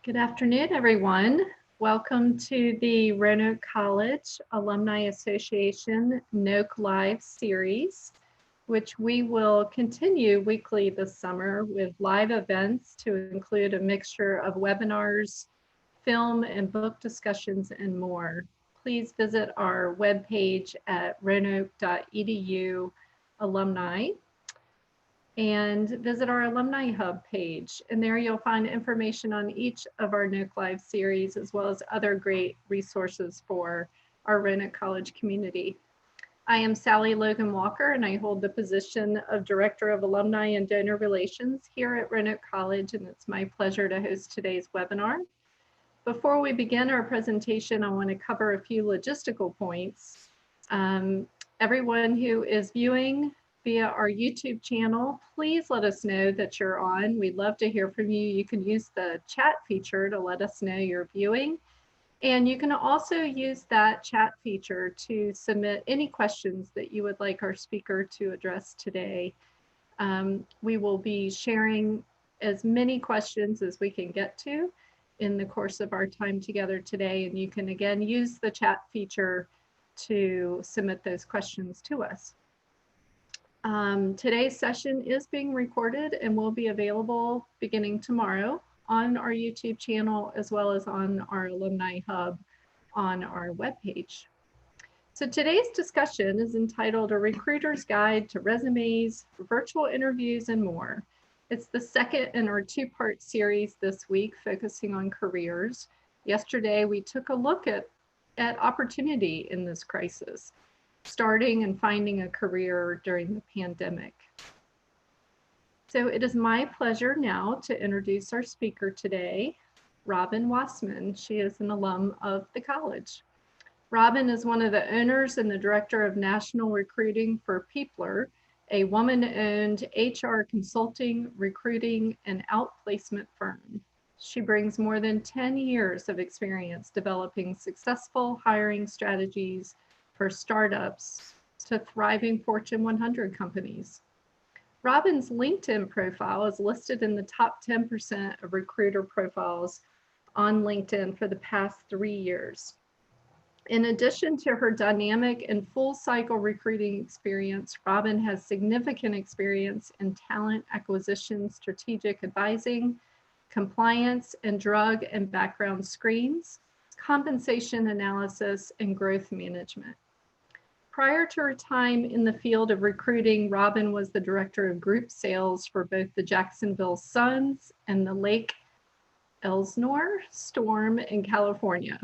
Good afternoon, everyone. Welcome to the Roanoke College Alumni Association NOKELive series, which we will continue weekly this summer with live events to include a mixture of webinars, film and book discussions, and more. Please visit our webpage at roanoke.edu alumni and visit our Alumni Hub page. And there you'll find information on each of our NOKELive series, as well as other great resources for our Roanoke College community. I am Sally Logan Walker, and I hold the position of Director of Alumni and Donor Relations here at Roanoke College, and it's my pleasure to host today's webinar. Before we begin our presentation, I want to cover a few logistical points. Everyone who is viewing via our YouTube channel, please let us know that you're on. We'd love to hear from you. You can use the chat feature to let us know you're viewing. And you can also use that chat feature to submit any questions that you would like our speaker to address today. We will be sharing as many questions as we can get to in the course of our time together today. And you can again use the chat feature to submit those questions to us. Today's session is being recorded and will be available beginning tomorrow on our YouTube channel, as well as on our Alumni Hub on our webpage. So today's discussion is entitled A Recruiter's Guide to Resumes, Virtual Interviews, and More. It's the second in our two-part series this week, focusing on careers. Yesterday, we took a look at opportunity in this crisis, starting and finding a career during the pandemic. So it is my pleasure now to introduce our speaker today, Robin Wassman. She is an alum of the college. Robin is one of the owners and the director of national recruiting for Peopler, a woman-owned HR consulting, recruiting, and outplacement firm. She brings more than 10 years of experience developing successful hiring strategies for startups to thriving Fortune 100 companies. Robin's LinkedIn profile is listed in the top 10% of recruiter profiles on LinkedIn for the past 3 years. In addition to her dynamic and full cycle recruiting experience, Robin has significant experience in talent acquisition, strategic advising, compliance, and drug and background screens, compensation analysis, and growth management. Prior to her time in the field of recruiting, Robin was the director of group sales for both the Jacksonville Suns and the Lake Elsinore Storm in California.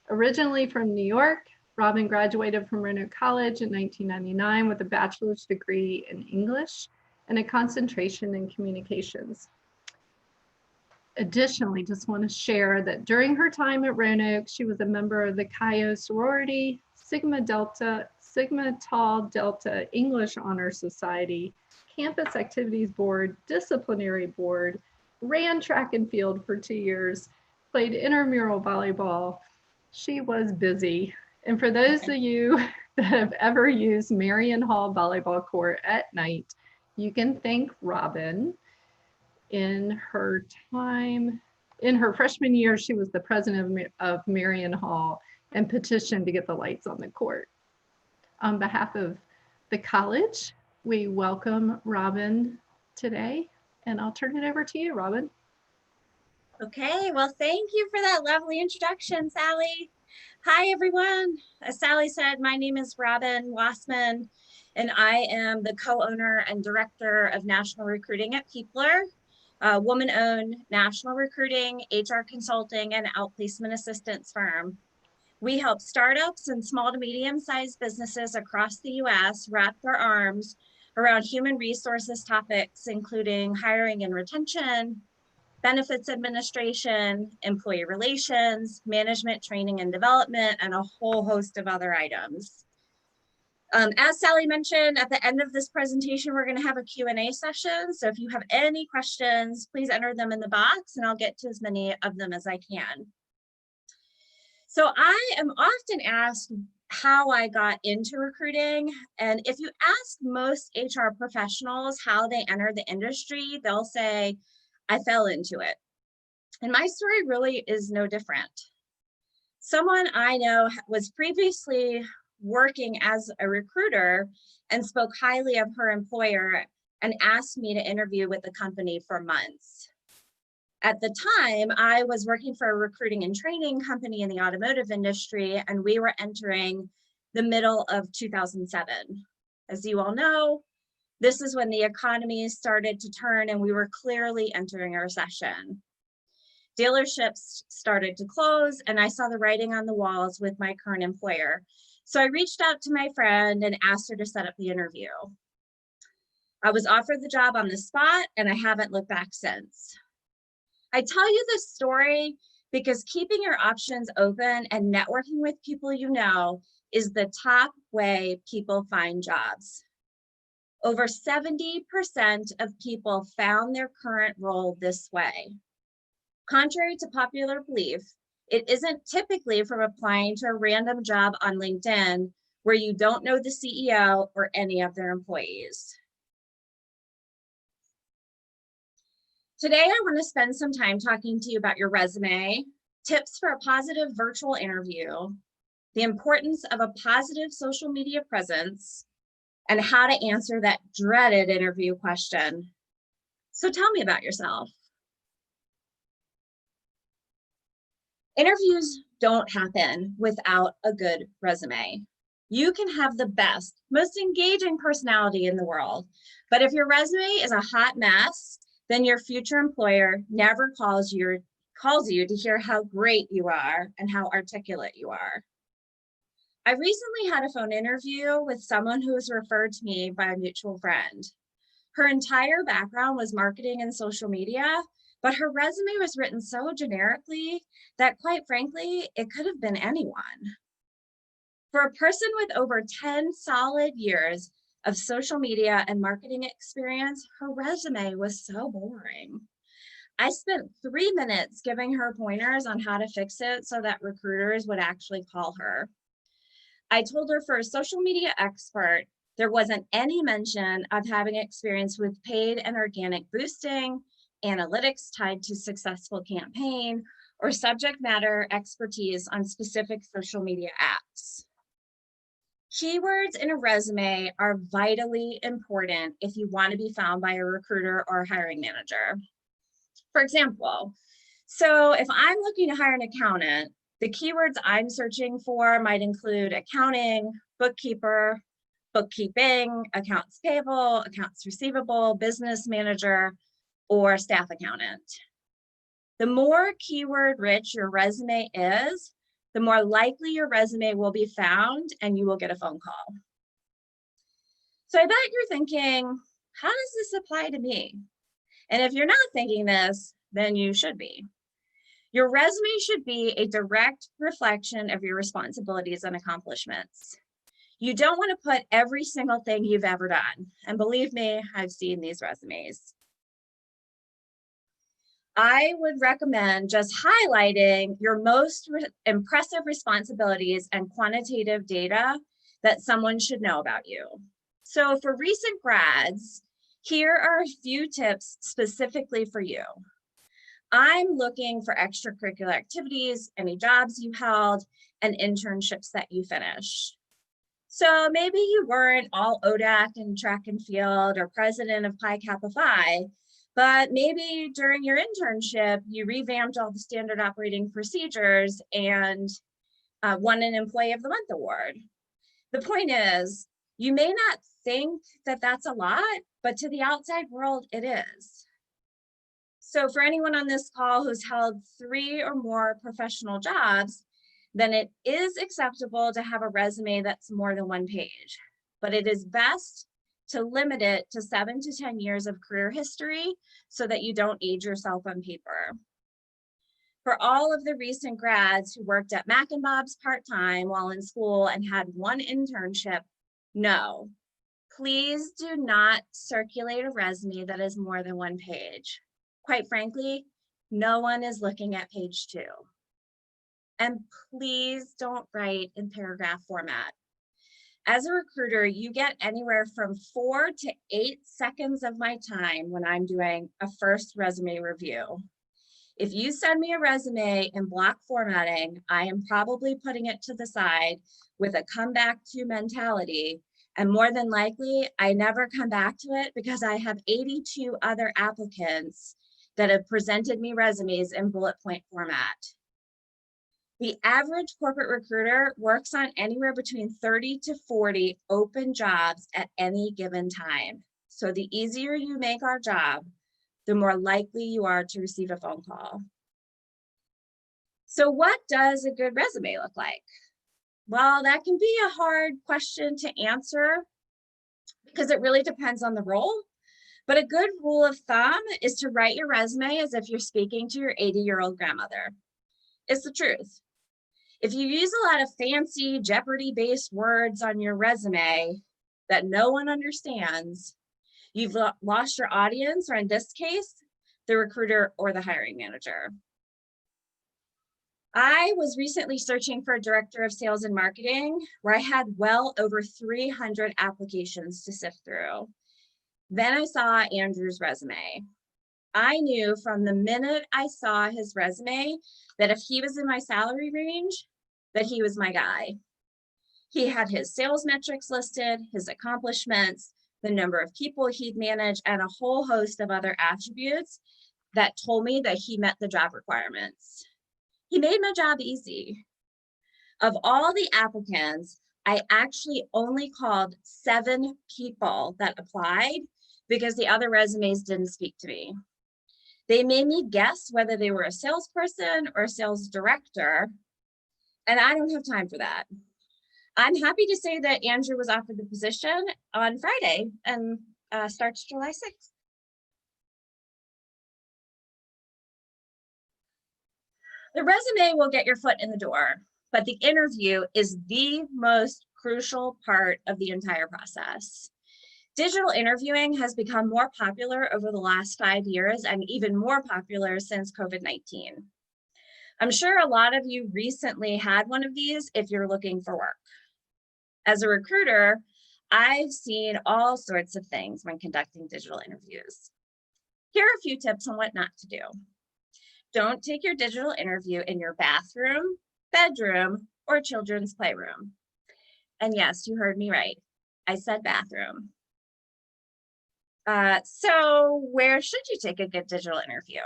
Originally from New York, Robin graduated from Roanoke College in 1999 with a bachelor's degree in English and a concentration in communications. Additionally, just want to share that during her time at Roanoke, she was a member of the Chi sorority, Sigma Tau Delta English Honor Society, Campus Activities Board, Disciplinary Board, ran track and field for 2 years, played intramural volleyball. She was busy. And for those of you that have ever used Marion Hall Volleyball Court at night, you can thank Robin. In her freshman year, she was the president of Marion Hall and petitioned to get the lights on the court. On behalf of the college, we welcome Robin today, and I'll turn it over to you, Robin. Okay, well, thank you for that lovely introduction, Sally. Hi, everyone. As Sally said, my name is Robin Wassman, and I am the co-owner and director of national recruiting at Peopler, a woman-owned national recruiting, HR consulting, and outplacement assistance firm. We help startups and small to medium-sized businesses across the U.S. wrap their arms around human resources topics, including hiring and retention, benefits administration, employee relations, management training and development, and a whole host of other items. As Sally mentioned, at the end of this presentation, we're going to have a Q&A session. So if you have any questions, please enter them in the box and I'll get to as many of them as I can. So I am often asked how I got into recruiting. And if you ask most HR professionals how they enter the industry, they'll say, I fell into it. And my story really is no different. Someone I know was previously working as a recruiter and spoke highly of her employer and asked me to interview with the company for months. At the time, I was working for a recruiting and training company in the automotive industry, and we were entering the middle of 2007. As you all know, this is when the economy started to turn and we were clearly entering a recession. Dealerships started to close and I saw the writing on the walls with my current employer. So I reached out to my friend and asked her to set up the interview. I was offered the job on the spot and I haven't looked back since. I tell you this story because keeping your options open and networking with people you know is the top way people find jobs. Over 70% of people found their current role this way. Contrary to popular belief, it isn't typically from applying to a random job on LinkedIn where you don't know the CEO or any of their employees. Today, I want to spend some time talking to you about your resume, tips for a positive virtual interview, the importance of a positive social media presence, and how to answer that dreaded interview question. So tell me about yourself. Interviews don't happen without a good resume. You can have the best, most engaging personality in the world, but if your resume is a hot mess, then your future employer never calls you to hear how great you are and how articulate you are. I recently had a phone interview with someone who was referred to me by a mutual friend. Her entire background was marketing and social media, but her resume was written so generically that, quite frankly, it could have been anyone. For a person with over 10 solid years of social media and marketing experience, her resume was so boring. I spent 3 minutes giving her pointers on how to fix it so that recruiters would actually call her. I told her for a social media expert, there wasn't any mention of having experience with paid and organic boosting, analytics tied to successful campaign, or subject matter expertise on specific social media apps. Keywords in a resume are vitally important if you want to be found by a recruiter or a hiring manager. For example, so if I'm looking to hire an accountant, the keywords I'm searching for might include accounting, bookkeeper, bookkeeping, accounts payable, accounts receivable, business manager, or staff accountant. The more keyword rich your resume is, the more likely your resume will be found and you will get a phone call. So I bet you're thinking, how does this apply to me? And if you're not thinking this, then you should be. Your resume should be a direct reflection of your responsibilities and accomplishments. You don't want to put every single thing you've ever done. And believe me, I've seen these resumes. I would recommend just highlighting your most impressive responsibilities and quantitative data that someone should know about you. So for recent grads, here are a few tips specifically for you. I'm looking for extracurricular activities, any jobs you held, and internships that you finished. So maybe you weren't all ODAC and track and field or president of Pi Kappa Phi, but maybe during your internship, you revamped all the standard operating procedures and won an Employee of the Month award. The point is, you may not think that that's a lot, but to the outside world, it is. So for anyone on this call who's held 3 or more professional jobs, then it is acceptable to have a resume that's more than 1 page, but it is best to limit it to 7 to 10 years of career history so that you don't age yourself on paper. For all of the recent grads who worked at Mac and Bob's part-time while in school and had 1 internship, no, please do not circulate a resume that is more than 1 page. Quite frankly, no one is looking at page 2. And please don't write in paragraph format. As a recruiter, you get anywhere from 4 to 8 seconds of my time when I'm doing a first resume review. If you send me a resume in block formatting, I am probably putting it to the side with a come back to mentality. And more than likely, I never come back to it because I have 82 other applicants that have presented me resumes in bullet point format. The average corporate recruiter works on anywhere between 30 to 40 open jobs at any given time. So the easier you make our job, the more likely you are to receive a phone call. So what does a good resume look like? Well, that can be a hard question to answer because it really depends on the role. But a good rule of thumb is to write your resume as if you're speaking to your 80-year-old grandmother. It's the truth. If you use a lot of fancy Jeopardy-based words on your resume that no one understands, you've lost your audience, or in this case, the recruiter or the hiring manager. I was recently searching for a director of sales and marketing where I had well over 300 applications to sift through. Then I saw Andrew's resume. I knew from the minute I saw his resume that if he was in my salary range, that he was my guy. He had his sales metrics listed, his accomplishments, the number of people he'd managed, and a whole host of other attributes that told me that he met the job requirements. He made my job easy. Of all the applicants, I actually only called 7 people that applied because the other resumes didn't speak to me. They made me guess whether they were a salesperson or a sales director, and I don't have time for that. I'm happy to say that Andrew was offered the position on Friday and starts July 6th. The resume will get your foot in the door, but the interview is the most crucial part of the entire process. Digital interviewing has become more popular over the last 5 years and even more popular since COVID-19. I'm sure a lot of you recently had one of these if you're looking for work. As a recruiter, I've seen all sorts of things when conducting digital interviews. Here are a few tips on what not to do. Don't take your digital interview in your bathroom, bedroom, or children's playroom. And yes, you heard me right. I said bathroom. So where should you take a good digital interview?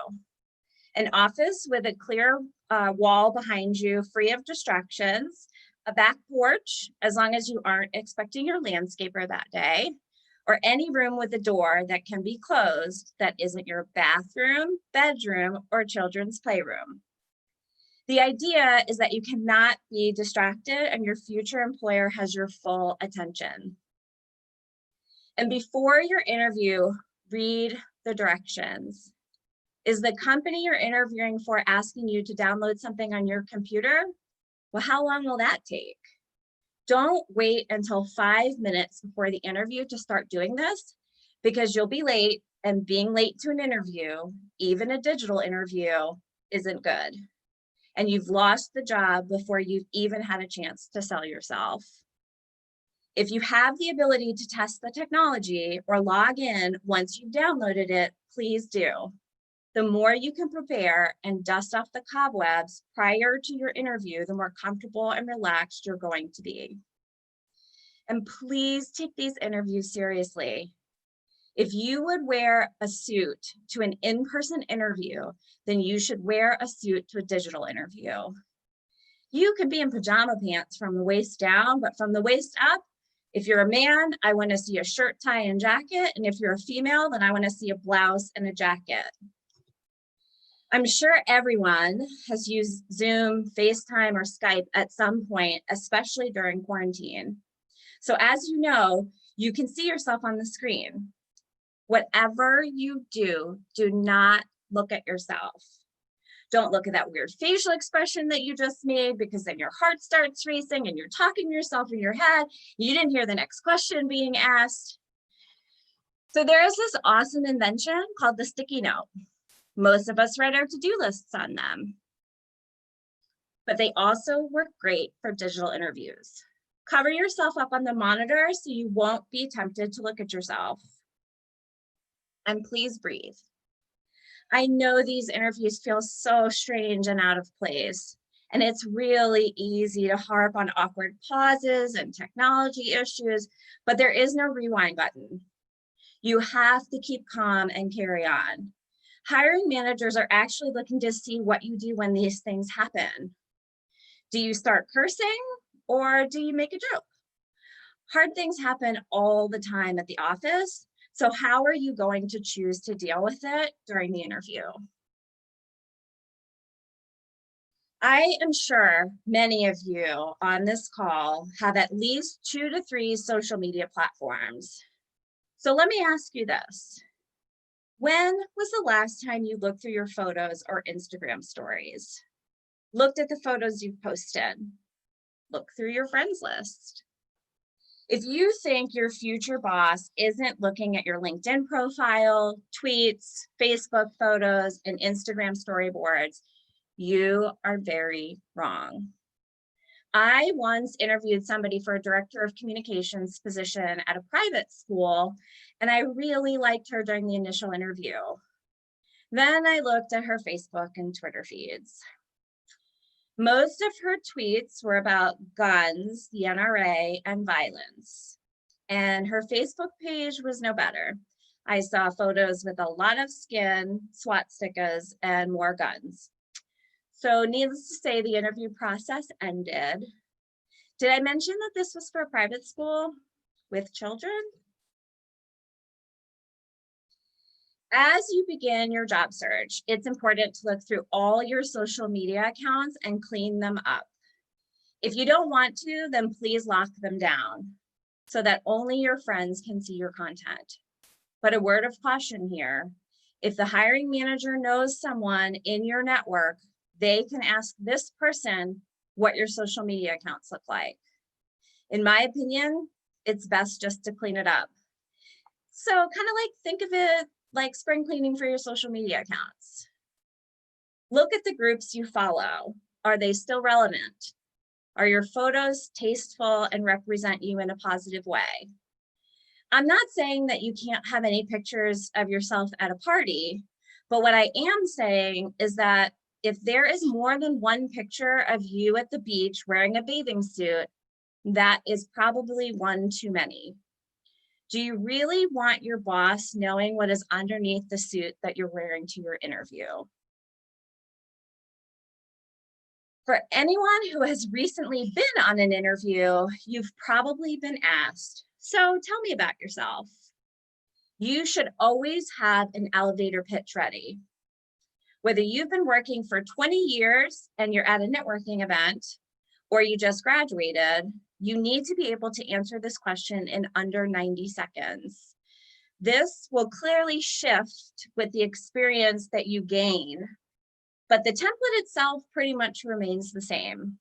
An office with a clear wall behind you, free of distractions, a back porch, as long as you aren't expecting your landscaper that day, or any room with a door that can be closed that isn't your bathroom, bedroom, or children's playroom. The idea is that you cannot be distracted and your future employer has your full attention. And before your interview, read the directions. Is the company you're interviewing for asking you to download something on your computer? Well, how long will that take? Don't wait until 5 minutes before the interview to start doing this, because you'll be late, and being late to an interview, even a digital interview, isn't good. And you've lost the job before you've even had a chance to sell yourself. If you have the ability to test the technology or log in once you've downloaded it, please do. The more you can prepare and dust off the cobwebs prior to your interview, the more comfortable and relaxed you're going to be. And please take these interviews seriously. If you would wear a suit to an in-person interview, then you should wear a suit to a digital interview. You can be in pajama pants from the waist down, but from the waist up, if you're a man, I want to see a shirt, tie, and jacket. And if you're a female, then I want to see a blouse and a jacket. I'm sure everyone has used Zoom, FaceTime, or Skype at some point, especially during quarantine. So as you know, you can see yourself on the screen. Whatever you do, do not look at yourself. Don't look at that weird facial expression that you just made, because then your heart starts racing and you're talking to yourself in your head. You didn't hear the next question being asked. So there is this awesome invention called the sticky note. Most of us write our to-do lists on them, but they also work great for digital interviews. Cover yourself up on the monitor so you won't be tempted to look at yourself. And please breathe. I know these interviews feel so strange and out of place, and it's really easy to harp on awkward pauses and technology issues, but there is no rewind button. You have to keep calm and carry on. Hiring managers are actually looking to see what you do when these things happen. Do you start cursing or do you make a joke? Hard things happen all the time at the office. So how are you going to choose to deal with it during the interview? I am sure many of you on this call have at least 2 to 3 social media platforms. So let me ask you this. When was the last time you looked through your photos or Instagram stories? Looked at the photos you've posted? Look through your friends list. If you think your future boss isn't looking at your LinkedIn profile, tweets, Facebook photos, and Instagram storyboards, you are very wrong. I once interviewed somebody for a director of communications position at a private school, and I really liked her during the initial interview. Then I looked at her Facebook and Twitter feeds. Most of her tweets were about guns, the NRA, and violence. And her Facebook page was no better. I saw photos with a lot of skin, swastikas, and more guns. So needless to say, the interview process ended. Did I mention that this was for a private school with children? As you begin your job search, it's important to look through all your social media accounts and clean them up. If you don't want to, then please lock them down so that only your friends can see your content. But a word of caution here, if the hiring manager knows someone in your network, they can ask this person what your social media accounts look like. In my opinion, it's best just to clean it up. So kind of like think of it like spring cleaning for your social media accounts. Look at the groups you follow. Are they still relevant? Are your photos tasteful and represent you in a positive way? I'm not saying that you can't have any pictures of yourself at a party, but what I am saying is that if there is more than one picture of you at the beach wearing a bathing suit, that is probably one too many. Do you really want your boss knowing what is underneath the suit that you're wearing to your interview? For anyone who has recently been on an interview, you've probably been asked, so tell me about yourself. You should always have an elevator pitch ready. Whether you've been working for 20 years and you're at a networking event, or you just graduated, you need to be able to answer this question in under 90 seconds. This will clearly shift with the experience that you gain, but the template itself pretty much remains the same.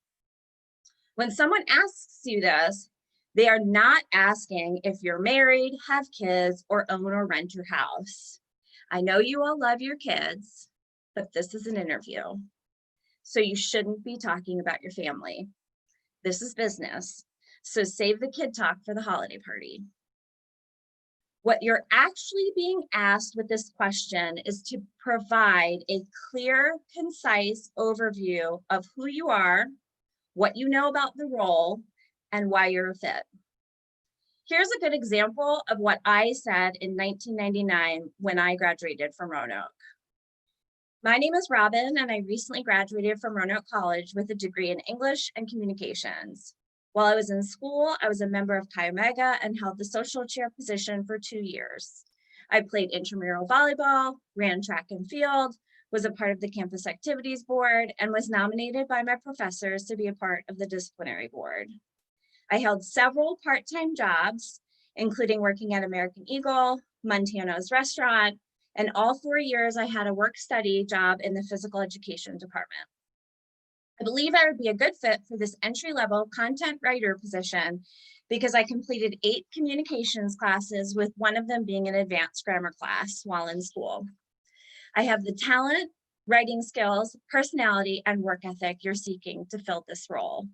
When someone asks you this, they are not asking if you're married, have kids, or own or rent your house. I know you all love your kids, but this is an interview. So you shouldn't be talking about your family. This is business. So save the kid talk for the holiday party. What you're actually being asked with this question is to provide a clear, concise overview of who you are, what you know about the role, and why you're a fit. Here's a good example of what I said in 1999 when I graduated from Roanoke. My name is Robin, and I recently graduated from Roanoke College with a degree in English and communications. While I was in school, I was a member of Chi Omega and held the social chair position for 2 years. I played intramural volleyball, ran track and field, was a part of the campus activities board, and was nominated by my professors to be a part of the disciplinary board. I held several part-time jobs, including working at American Eagle, Montano's Restaurant, and all 4 years I had a work-study job in the physical education department. I believe I would be a good fit for this entry-level content writer position because I completed 8 communications classes, with one of them being an advanced grammar class while in school. I have the talent, writing skills, personality, and work ethic you're seeking to fill this role.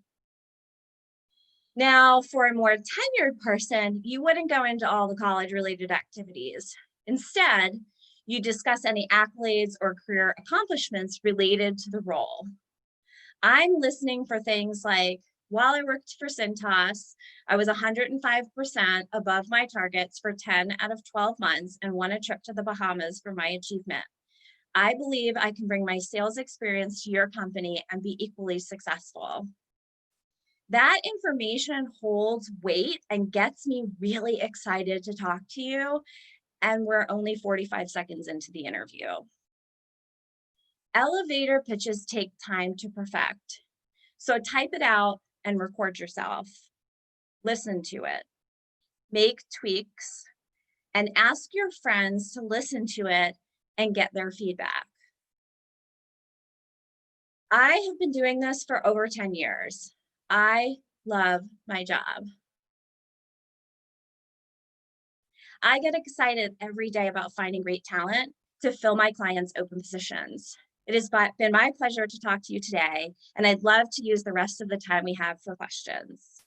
Now, for a more tenured person, you wouldn't go into all the college-related activities. Instead, You discuss any accolades or career accomplishments related to the role. I'm listening for things like, while I worked for Cintas, I was 105% above my targets for 10 out of 12 months and won a trip to the Bahamas for my achievement. I believe I can bring my sales experience to your company and be equally successful. That information holds weight and gets me really excited to talk to you. And we're only 45 seconds into the interview. Elevator pitches take time to perfect. So type it out and record yourself. Listen to it. Make tweaks and ask your friends to listen to it and get their feedback. I have been doing this for over 10 years. I love my job. I get excited every day about finding great talent to fill my clients' open positions. It has been my pleasure to talk to you today, and I'd love to use the rest of the time we have for questions.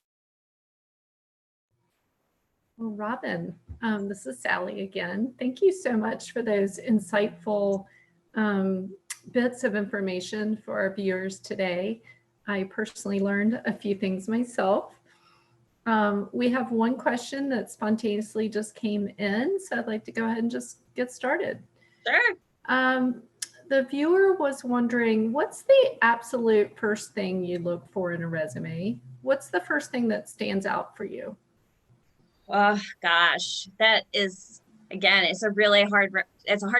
Well, Robin, this is Sally again. Thank you so much for those insightful bits of information for our viewers today. I personally learned a few things myself. We have one question that spontaneously just came in, so I'd like to go ahead and just get started. Sure. The viewer was wondering, what's the absolute first thing you look for in a resume? What's the first thing that stands out for you? Oh gosh, that is, again, it's a really hard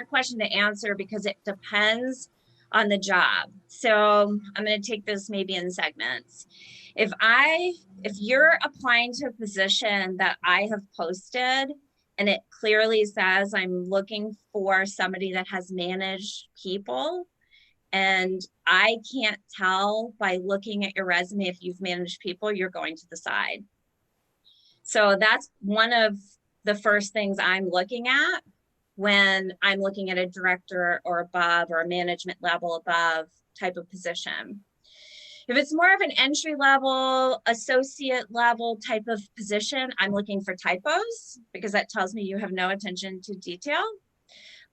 question to answer because it depends on the job. So I'm going to take this maybe in segments. If you're applying to a position that I have posted and it clearly says I'm looking for somebody that has managed people, and I can't tell by looking at your resume if you've managed people, you're going to the side. So that's one of the first things I'm looking at when I'm looking at a director or above or a management level above type of position. If it's more of an entry level, associate level type of position, I'm looking for typos because that tells me you have no attention to detail.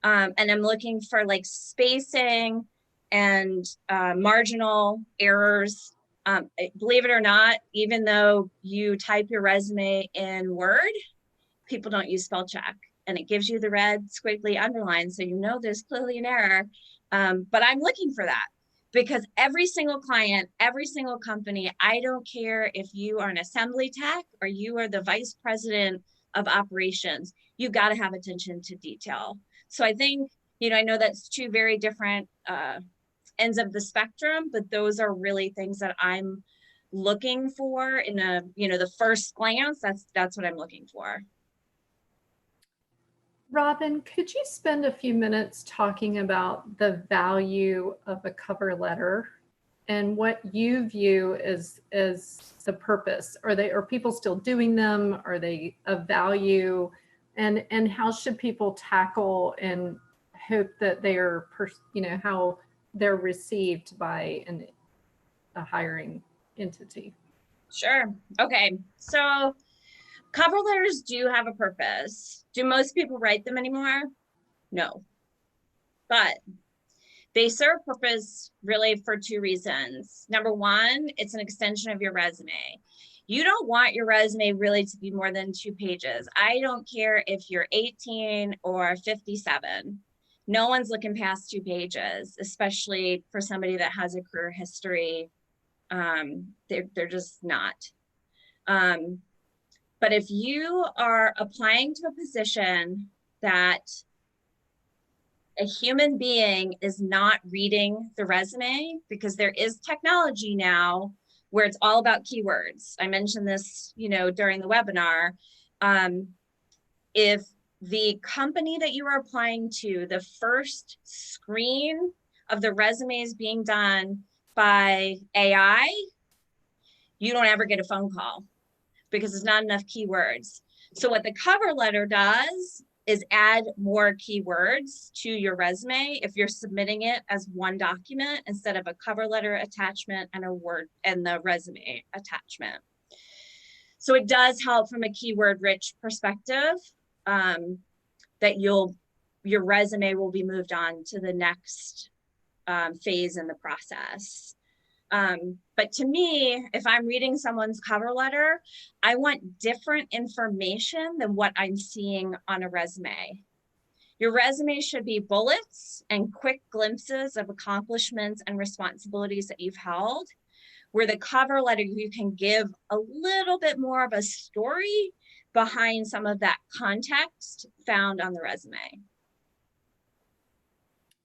And I'm looking for like spacing and marginal errors. Believe it or not, even though you type your resume in Word, people don't use spell check, and it gives you the red squiggly underline, so you know there's clearly an error. But I'm looking for that because every single client, every single company, I don't care if you are an assembly tech or you are the vice president of operations, you got to have attention to detail. So I think, I know that's two very different ends of the spectrum, but those are really things that I'm looking for in the first glance. That's what I'm looking for. Robin, could you spend a few minutes talking about the value of a cover letter and what you view as the purpose? Are people still doing them? Are they of value? And how should people tackle and hope that they are, how they're received by a hiring entity? Sure. Okay. So cover letters do have a purpose. Do most people write them anymore? No. But they serve purpose really for two reasons. Number one, it's an extension of your resume. You don't want your resume really to be more than 2 pages. I don't care if you're 18 or 57. No one's looking past 2 pages, especially for somebody that has a career history. They're just not. But if you are applying to a position that a human being is not reading the resume, because there is technology now where it's all about keywords. I mentioned this, during the webinar. If the company that you are applying to, the first screen of the resume is being done by AI, you don't ever get a phone call because there's not enough keywords. So what the cover letter does is add more keywords to your resume if you're submitting it as one document instead of a cover letter attachment and a Word and the resume attachment. So it does help from a keyword rich perspective, that you'll your resume will be moved on to the next phase in the process. But to me, if I'm reading someone's cover letter, I want different information than what I'm seeing on a resume. Your resume should be bullets and quick glimpses of accomplishments and responsibilities that you've held, where the cover letter, you can give a little bit more of a story behind some of that context found on the resume.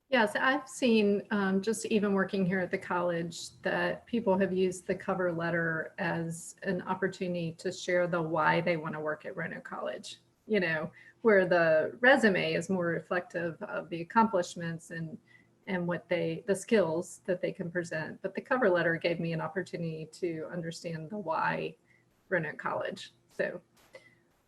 Yes, I've seen, just even working here at the college, that people have used the cover letter as an opportunity to share the why they want to work at Roanoke College, you know, where the resume is more reflective of the accomplishments and what the skills that they can present. But the cover letter gave me an opportunity to understand the why Roanoke College. So,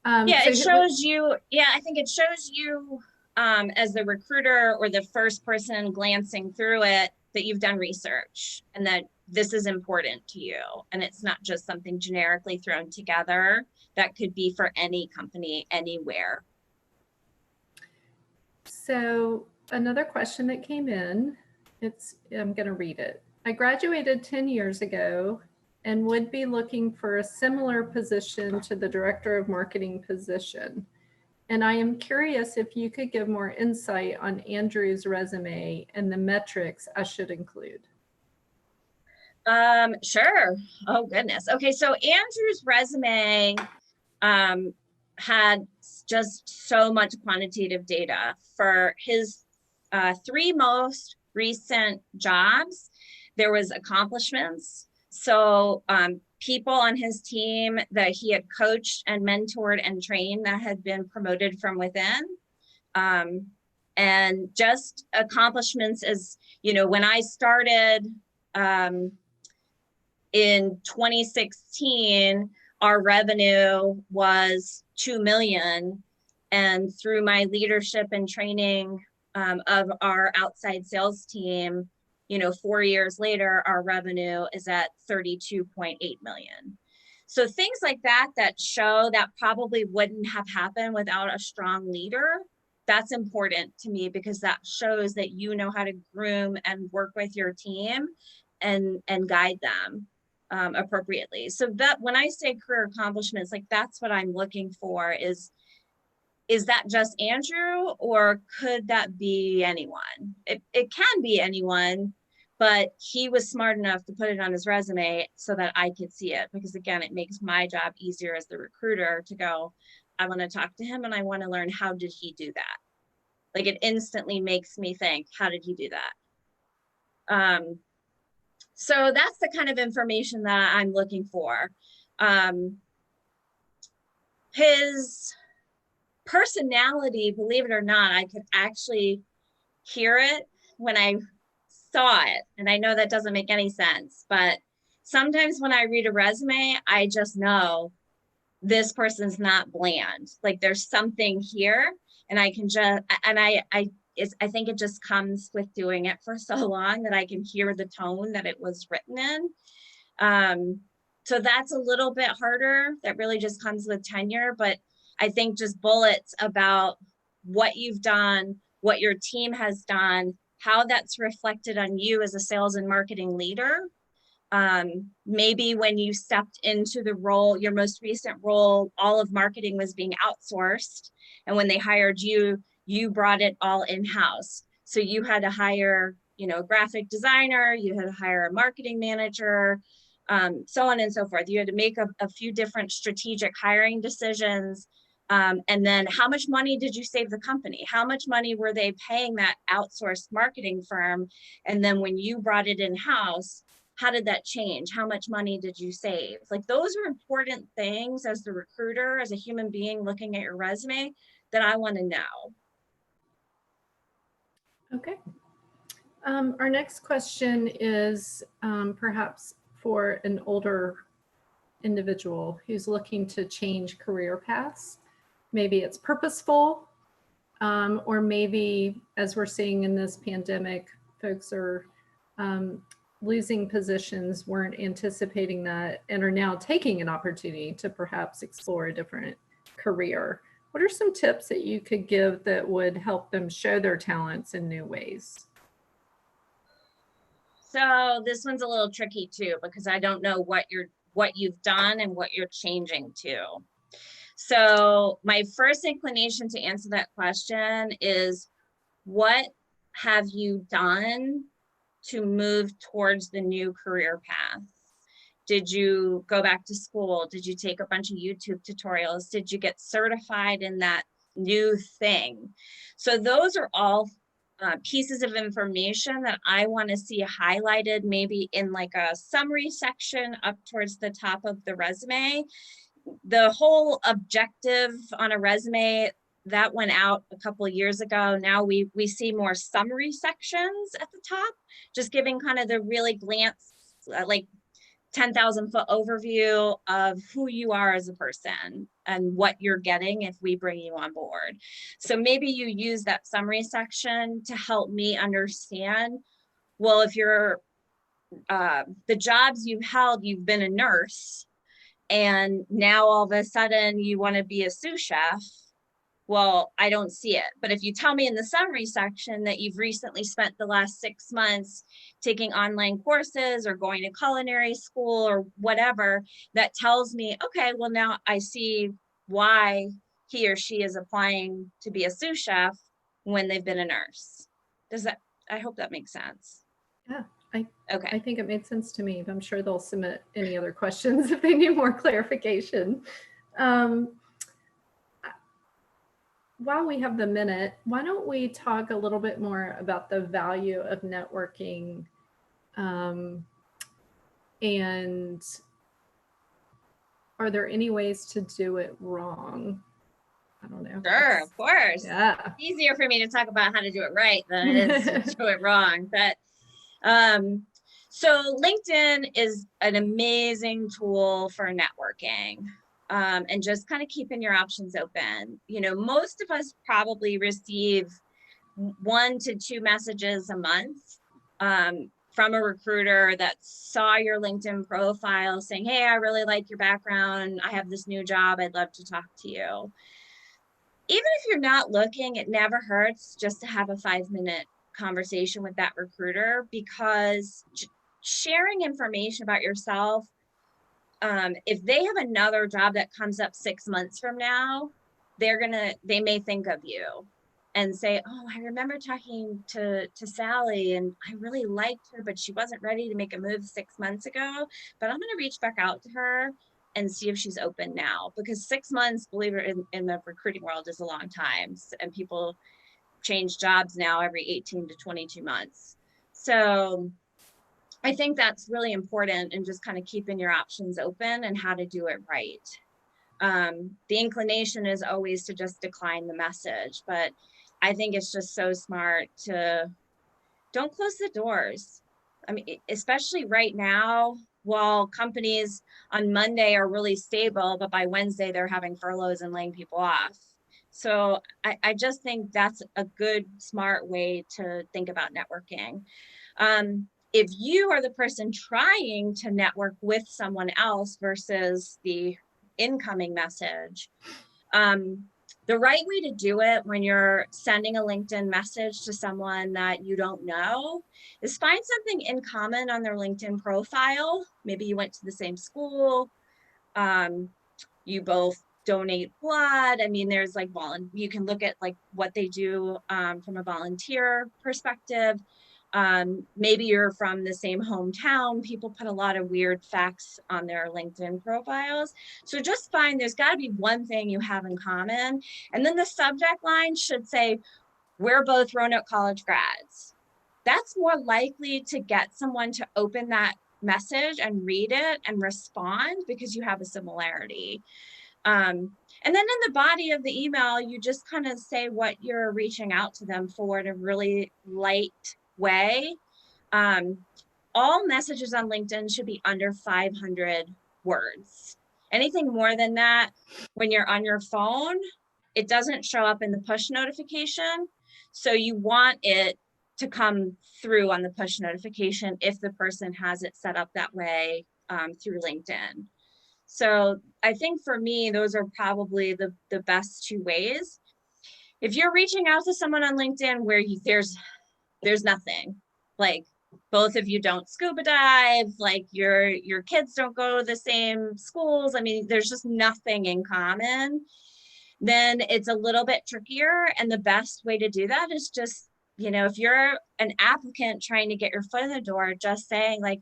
yeah, so it shows you, I think it shows you as the recruiter or the first person glancing through it that you've done research and that this is important to you. And it's not just something generically thrown together that could be for any company anywhere. So another question that came in, I'm going to read it. I graduated 10 years ago and would be looking for a similar position to the director of marketing position. And I am curious if you could give more insight on Andrew's resume and the metrics I should include. Sure. Oh goodness. Okay, so Andrew's resume had just so much quantitative data for his 3 most recent jobs. There was accomplishments. So people on his team that he had coached and mentored and trained that had been promoted from within. And just accomplishments as, you know, when I started in 2016, our revenue was 2 million. And through my leadership and training of our outside sales team, you know, 4 years later, our revenue is at 32.8 million. So things like that, that show that probably wouldn't have happened without a strong leader. That's important to me because that shows that you know how to groom and work with your team and guide them appropriately. So that when I say career accomplishments, like that's what I'm looking for is that just Andrew or could that be anyone? It can be anyone, but he was smart enough to put it on his resume so that I could see it because again, it makes my job easier as the recruiter to go, I want to talk to him and I want to learn how did he do that? Like it instantly makes me think, how did he do that? So that's the kind of information that I'm looking for. His personality, believe it or not, I could actually hear it when I saw it. And I know that doesn't make any sense, but sometimes when I read a resume, I just know this person's not bland. Like there's something here and I can just, and I think it just comes with doing it for so long that I can hear the tone that it was written in. So that's a little bit harder. That really just comes with tenure, but I think just bullets about what you've done, what your team has done, how that's reflected on you as a sales and marketing leader. Maybe when you stepped into the role, your most recent role, all of marketing was being outsourced. And when they hired you, you brought it all in-house. So you had to hire, you know, a graphic designer, you had to hire a marketing manager, so on and so forth. You had to make a few different strategic hiring decisions. And then how much money did you save the company? How much money were they paying that outsourced marketing firm? And then when you brought it in-house, how did that change? How much money did you save? Like those are important things as the recruiter, as a human being looking at your resume that I want to know. Okay. Our next question is perhaps for an older individual who's looking to change career paths. Maybe it's purposeful, or maybe as we're seeing in this pandemic, folks are losing positions, weren't anticipating that, and are now taking an opportunity to perhaps explore a different career. What are some tips that you could give that would help them show their talents in new ways? So this one's a little tricky too, because I don't know what you've done and what you're changing to. So my first inclination to answer that question is, what have you done to move towards the new career path? Did you go back to school? Did you take a bunch of YouTube tutorials? Did you get certified in that new thing? So those are all pieces of information that I want to see highlighted, maybe in like a summary section up towards the top of the resume. The whole objective on a resume that went out a couple of years ago. Now we see more summary sections at the top, just giving kind of the really glance, like 10,000 foot overview of who you are as a person and what you're getting if we bring you on board. So maybe you use that summary section to help me understand, well, if you're the jobs you've held, you've been a nurse, and now all of a sudden you want to be a sous chef. Well, I don't see it. But if you tell me in the summary section that you've recently spent the last 6 months taking online courses or going to culinary school or whatever, that tells me, okay, well, now I see why he or she is applying to be a sous chef when they've been a nurse. Does that, I hope that makes sense. Yeah, I Okay. think it made sense to me, but I'm sure they'll submit any other questions if they need more clarification. While we have the minute, why don't we talk a little bit more about the value of networking, and are there any ways to do it wrong? I don't know. Sure, of course. Yeah. It's easier for me to talk about how to do it right than it is to do it wrong. But so LinkedIn is an amazing tool for networking, and just kind of keeping your options open. You know, most of us probably receive 1 to 2 messages a month from a recruiter that saw your LinkedIn profile saying, hey, I really like your background. I have this new job. I'd love to talk to you. Even if you're not looking, it never hurts just to have a 5-minute conversation with that recruiter, because sharing information about yourself, if they have another job that comes up 6 months from now, they may think of you and say, oh, I remember talking to Sally and I really liked her, but she wasn't ready to make a move 6 months ago, but I'm going to reach back out to her and see if she's open now, because 6 months, believe it, in the recruiting world is a long time, and people change jobs now every 18 to 22 months. So I think that's really important, and just kind of keeping your options open and how to do it right. The inclination is always to just decline the message, but I think it's just so smart to don't close the doors. I mean, especially right now, while companies on Monday are really stable, but by Wednesday they're having furloughs and laying people off. So I just think that's a good, smart way to think about networking. If you are the person trying to network with someone else versus the incoming message, the right way to do it when you're sending a LinkedIn message to someone that you don't know is find something in common on their LinkedIn profile. Maybe you went to the same school, you both donate blood. I mean, there's like you can look at like what they do from a volunteer perspective. Maybe you're from the same hometown. People put a lot of weird facts on their LinkedIn profiles. So just find there's got to be one thing you have in common. And then the subject line should say, we're both Roanoke College grads. That's more likely to get someone to open that message and read it and respond, because you have a similarity. And then in the body of the email, you just kind of say what you're reaching out to them for in a really light way. All messages on LinkedIn should be under 500 words. Anything more than that, when you're on your phone, it doesn't show up in the push notification. So you want it to come through on the push notification if the person has it set up that way through LinkedIn. So I think for me, those are probably the best two ways. If you're reaching out to someone on LinkedIn where there's nothing, like both of you don't scuba dive, like your kids don't go to the same schools, I mean, there's just nothing in common, then it's a little bit trickier. And the best way to do that is just, if you're an applicant trying to get your foot in the door, just saying like,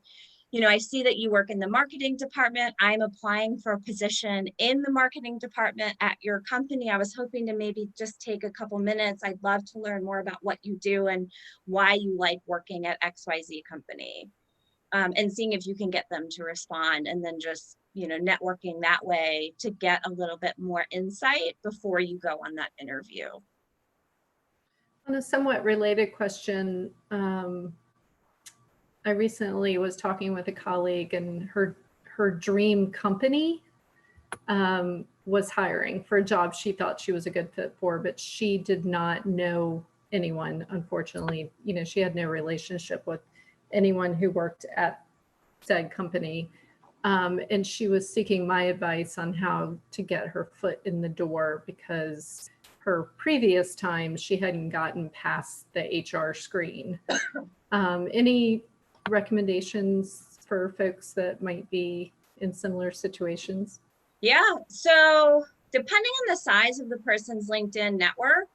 I see that you work in the marketing department. I'm applying for a position in the marketing department at your company. I was hoping to maybe just take a couple minutes. I'd love to learn more about what you do and why you like working at XYZ company. And seeing if you can get them to respond, and then just, networking that way to get a little bit more insight before you go on that interview. On a somewhat related question, I recently was talking with a colleague, and her dream company was hiring for a job she thought she was a good fit for, but she did not know anyone, unfortunately. She had no relationship with anyone who worked at said company. And she was seeking my advice on how to get her foot in the door, because her previous time she hadn't gotten past the HR screen. Any recommendations for folks that might be in similar situations? Yeah, so depending on the size of the person's LinkedIn network,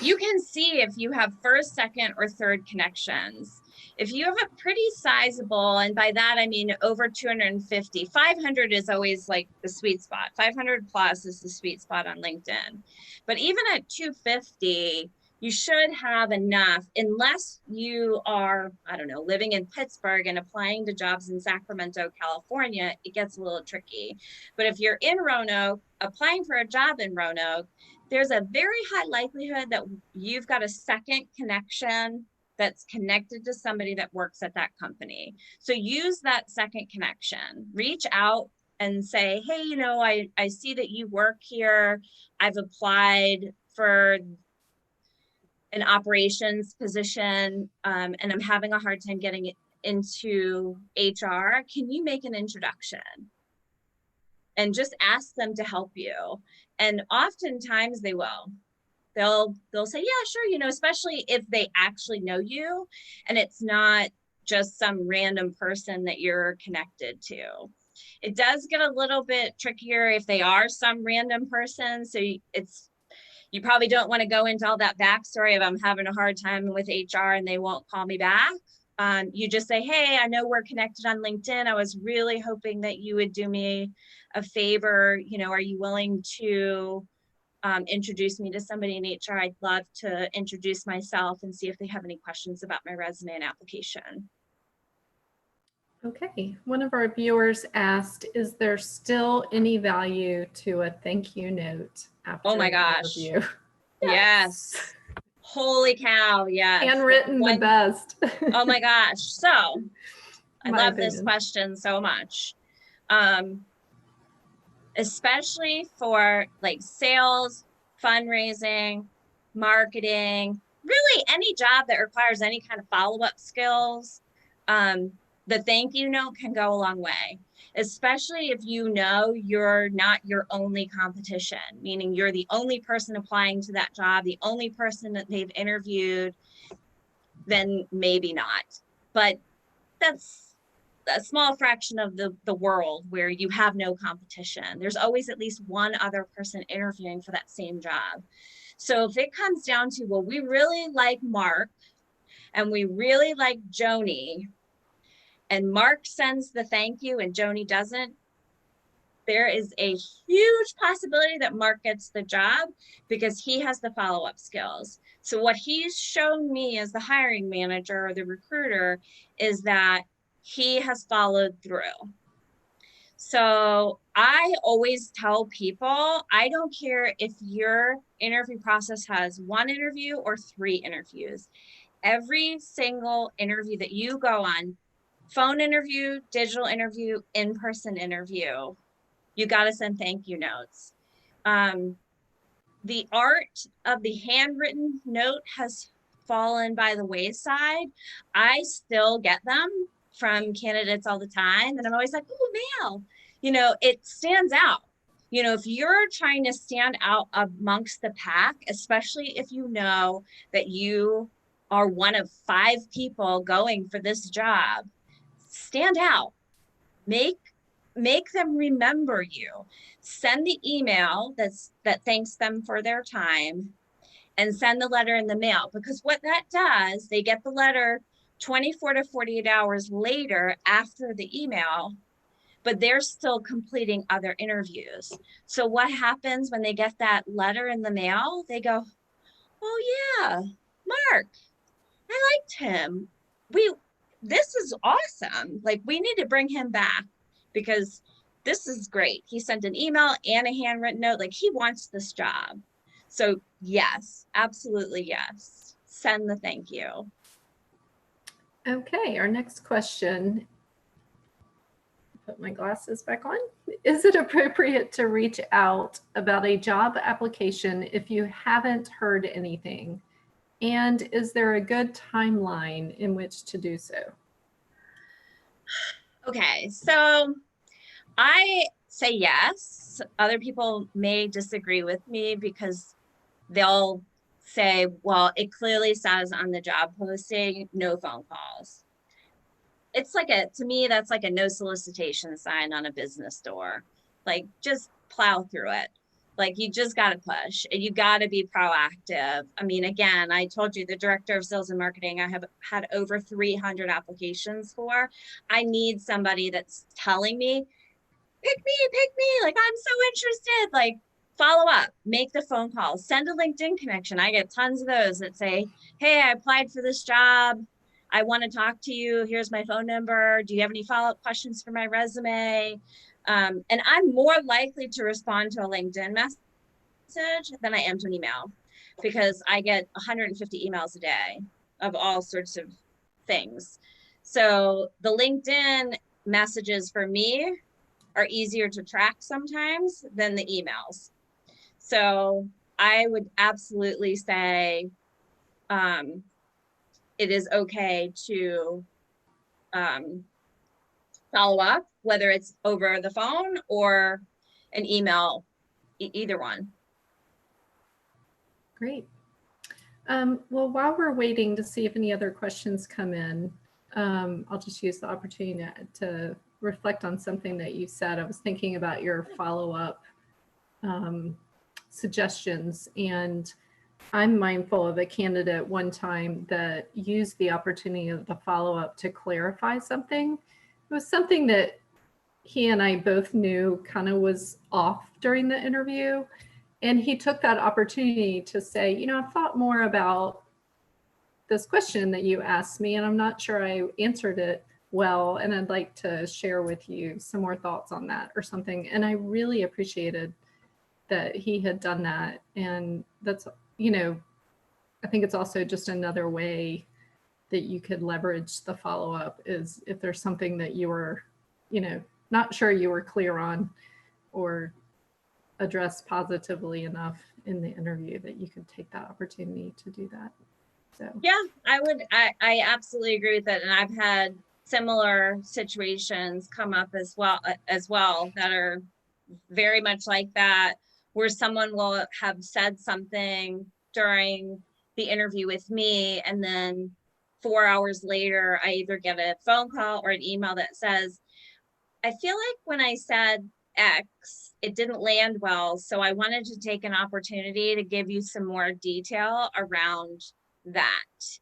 you can see if you have first, second, or third connections. If you have a pretty sizable, and by that I mean over 250, 500 is always like the sweet spot. 500 plus is the sweet spot on LinkedIn. But even at 250, you should have enough, unless you are, I don't know, living in Pittsburgh and applying to jobs in Sacramento, California, it gets a little tricky. But if you're in Roanoke, applying for a job in Roanoke, there's a very high likelihood that you've got a second connection that's connected to somebody that works at that company. So use that second connection, reach out and say, hey, I see that you work here. I've applied for an operations position, and I'm having a hard time getting into HR. Can you make an introduction? And just ask them to help you. And oftentimes they will. They'll say, yeah, sure, especially if they actually know you and it's not just some random person that you're connected to. It does get a little bit trickier if they are some random person. So you probably don't want to go into all that backstory of I'm having a hard time with HR and they won't call me back. You just say, hey, I know we're connected on LinkedIn. I was really hoping that you would do me a favor. Are you willing to introduce me to somebody in HR? I'd love to introduce myself and see if they have any questions about my resume and application. Okay, one of our viewers asked, is there still any value to a thank you note after Oh my an gosh. interview? Yes. Holy cow, yes. Handwritten the best. Oh my gosh. So I love opinion. this question so much. Especially for like sales, fundraising, marketing, really any job that requires any kind of follow-up skills. The thank you note can go a long way, especially if you're not your only competition, meaning you're the only person applying to that job, the only person that they've interviewed, then maybe not. But that's a small fraction of the world where you have no competition. There's always at least one other person interviewing for that same job. So if it comes down to, well, we really like Mark and we really like Joni, and Mark sends the thank you and Joni doesn't, there is a huge possibility that Mark gets the job because he has the follow-up skills. So what he's shown me as the hiring manager or the recruiter is that he has followed through. So I always tell people, I don't care if your interview process has 1 interview or 3 interviews. Every single interview that you go on, phone interview, digital interview, in-person interview, you got to send thank you notes. The art of the handwritten note has fallen by the wayside. I still get them from candidates all the time. And I'm always like, oh, male, you know, it stands out. You know, if you're trying to stand out amongst the pack, especially if you know that you are one of 5 people going for this job, stand out. Make them remember you. Send the email that thanks them for their time, and send the letter in the mail, because what that does, they get the letter 24 to 48 hours later after the email, but they're still completing other interviews. So what happens when they get that letter in the mail? They go, oh yeah, Mark, I liked him. This is awesome. Like, we need to bring him back because this is great. He sent an email and a handwritten note. Like, he wants this job. So yes, absolutely yes. Send the thank you. Okay, our next question. Put my glasses back on. Is it appropriate to reach out about a job application if you haven't heard anything? And is there a good timeline in which to do so? Okay, so I say yes. Other people may disagree with me because they'll say, well, it clearly says on the job posting, no phone calls. It's like to me, that's like a no solicitation sign on a business door. Like, just plow through it. Like, you just got to push and you got to be proactive. I mean, again, I told you the director of sales and marketing, I have had over 300 applications for. I need somebody that's telling me, pick me. Like, I'm so interested. Like, follow up, make the phone call, send a LinkedIn connection. I get tons of those that say, hey, I applied for this job. I want to talk to you. Here's my phone number. Do you have any follow-up questions for my resume? And I'm more likely to respond to a LinkedIn message than I am to an email, because I get 150 emails a day of all sorts of things. So the LinkedIn messages for me are easier to track sometimes than the emails. So I would absolutely say it is okay to follow up, whether it's over the phone or an email, either one. Great. Well, while we're waiting to see if any other questions come in, I'll just use the opportunity to reflect on something that you said. I was thinking about your follow-up suggestions, and I'm mindful of a candidate one time that used the opportunity of the follow-up to clarify something. It was something that he and I both knew kind of was off during the interview. And he took that opportunity to say, you know, I've thought more about this question that you asked me, and I'm not sure I answered it well, and I'd like to share with you some more thoughts on that or something. And I really appreciated that he had done that. And that's, you know, I think it's also just another way that you could leverage the follow-up, is if there's something that you were, you know, not sure you were clear on or addressed positively enough in the interview, that you could take that opportunity to do that. So yeah, I absolutely agree with that. And I've had similar situations come up as well that are very much like that, where someone will have said something during the interview with me, and then 4 hours later I either get a phone call or an email that says, I feel like when I said X, it didn't land well, so I wanted to take an opportunity to give you some more detail around that.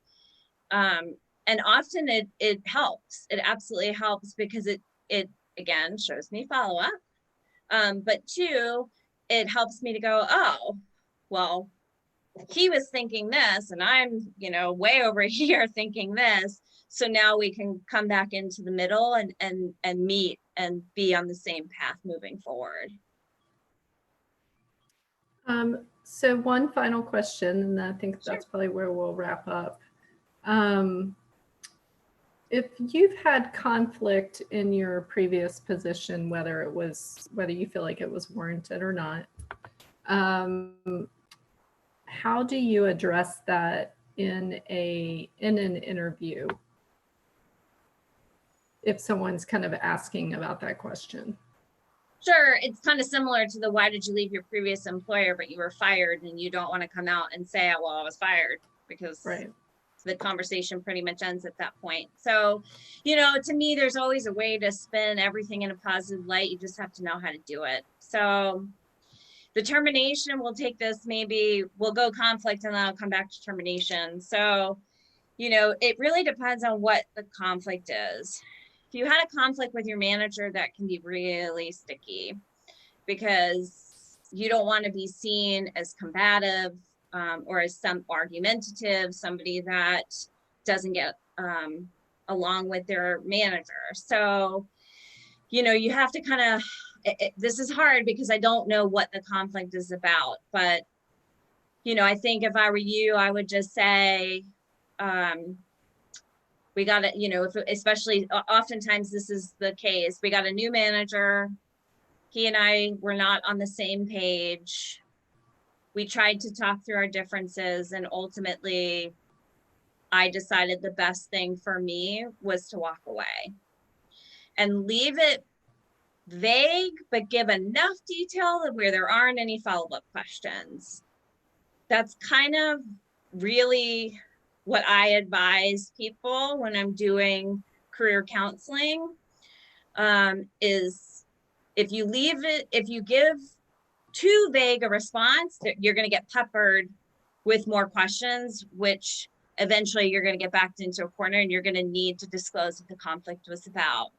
And often it helps. It absolutely helps, because it again shows me follow up. But 2, it helps me to go, oh, well, he was thinking this and I'm, you know, way over here thinking this. So now we can come back into the middle and meet and be on the same path moving forward. So one final question, and I think that's probably where we'll wrap up. If you've had conflict in your previous position, whether you feel like it was warranted or not, how do you address that in an interview? if someone's kind of asking about that question. Sure, it's kind of similar to the why did you leave your previous employer, but you were fired, and you don't want to come out and say, well, I was fired, because Right. the conversation pretty much ends at that point. So, to me, there's always a way to spin everything in a positive light. You just have to know how to do it. So the termination, we'll take this, maybe we'll go conflict and then I'll come back to termination. So, it really depends on what the conflict is. If you had a conflict with your manager, that can be really sticky, because you don't want to be seen as combative, or as some argumentative, somebody that doesn't get along with their manager. So, you have to kind of, this is hard because I don't know what the conflict is about, but, I think if I were you, I would just say, we got to, especially oftentimes this is the case, we got a new manager. He and I were not on the same page. We tried to talk through our differences, and ultimately I decided the best thing for me was to walk away and leave it vague, but give enough detail where there aren't any follow-up questions. That's kind of really what I advise people when I'm doing career counseling, is if you give too vague a response, you're going to get peppered with more questions, which eventually you're going to get backed into a corner and you're going to need to disclose what the conflict was about.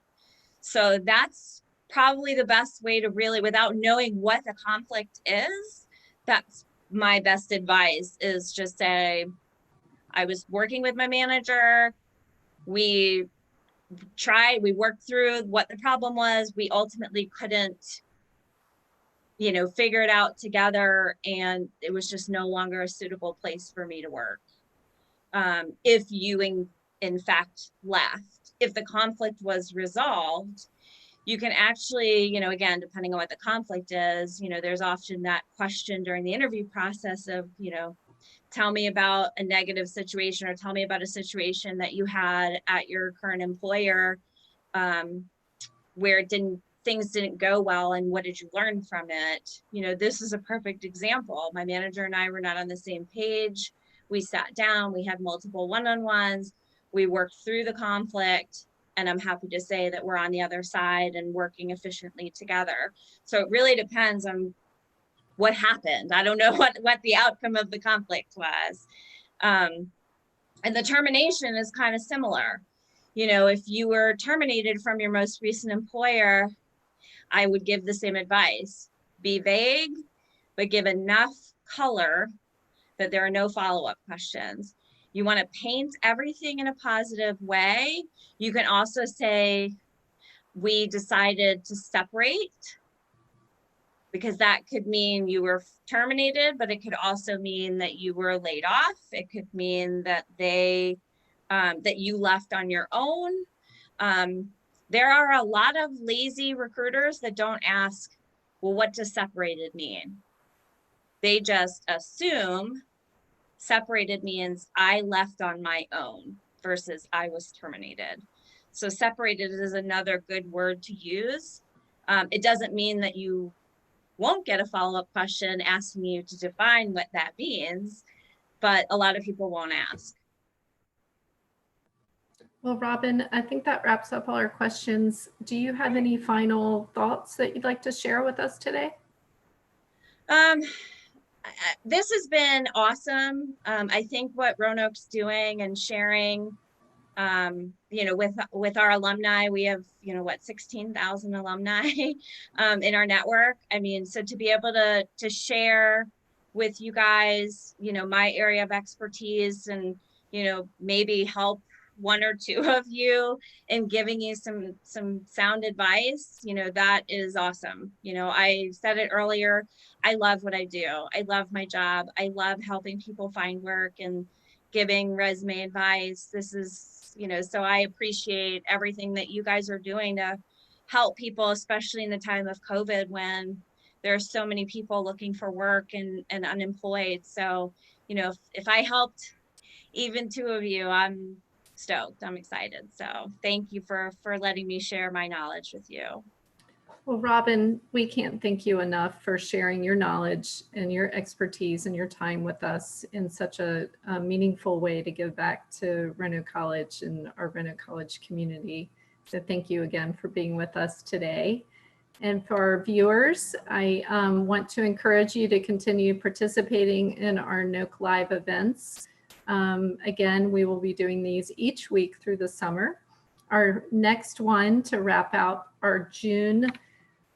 So that's probably the best way to really, without knowing what the conflict is, that's my best advice, is just say, I was working with my manager. We worked through what the problem was. We ultimately couldn't, figure it out together, and it was just no longer a suitable place for me to work. If you in fact left, if the conflict was resolved, you can actually, again, depending on what the conflict is, there's often that question during the interview process of, tell me about a negative situation, or tell me about a situation that you had at your current employer, where things didn't go well, and what did you learn from it? This is a perfect example. My manager and I were not on the same page. We sat down, we had multiple one-on-ones, we worked through the conflict, and I'm happy to say that we're on the other side and working efficiently together. So it really depends on what happened. I don't know what the outcome of the conflict was. And the termination is kind of similar. If you were terminated from your most recent employer, I would give the same advice. Be vague, but give enough color that there are no follow-up questions. You want to paint everything in a positive way. You can also say, we decided to separate, because that could mean you were terminated, but it could also mean that you were laid off. It could mean that that you left on your own. There are a lot of lazy recruiters that don't ask, well, what does separated mean? They just assume separated means I left on my own versus I was terminated. So separated is another good word to use. It doesn't mean that you won't get a follow-up question asking you to define what that means, but a lot of people won't ask. Well, Robin, I think that wraps up all our questions. Do you have any final thoughts that you'd like to share with us today? This has been awesome. I think what Roanoke's doing and sharing, with our alumni, we have, 16,000 alumni in our network. I mean, so to be able to share with you guys, my area of expertise, and, maybe help one or two of you in giving you some sound advice, that is awesome. I said it earlier, I love what I do. I love my job. I love helping people find work and giving resume advice. This is, so I appreciate everything that you guys are doing to help people, especially in the time of COVID, when there are so many people looking for work and unemployed. So, if I helped even two of you, I'm stoked. I'm excited. So thank you for letting me share my knowledge with you. Well, Robin, we can't thank you enough for sharing your knowledge and your expertise and your time with us in such a meaningful way to give back to Roanoke College and our Roanoke College community. So thank you again for being with us today. And for our viewers, I want to encourage you to continue participating in our NOKELive events. Again, we will be doing these each week through the summer. Our next one to wrap out our June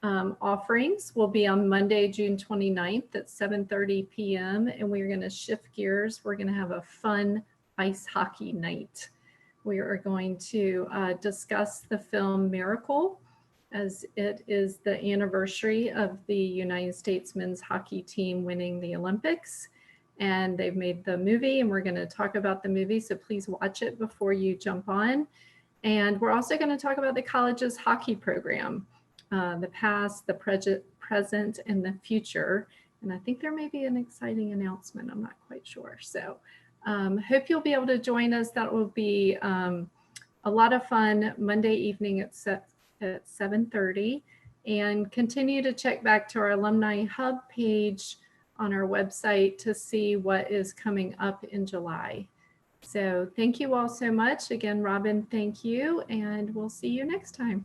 offerings will be on Monday, June 29th at 7:30 p.m. And we're going to shift gears. We're going to have a fun ice hockey night. We are going to discuss the film Miracle, as it is the anniversary of the United States men's hockey team winning the Olympics. And they've made the movie, and we're going to talk about the movie. So please watch it before you jump on. And we're also going to talk about the college's hockey program, the past, the present, and the future. And I think there may be an exciting announcement. I'm not quite sure. So hope you'll be able to join us. That will be a lot of fun Monday evening at 7:30. And continue to check back to our Alumni Hub page on our website to see what is coming up in July. So thank you all so much. Again, Robin, thank you, and we'll see you next time.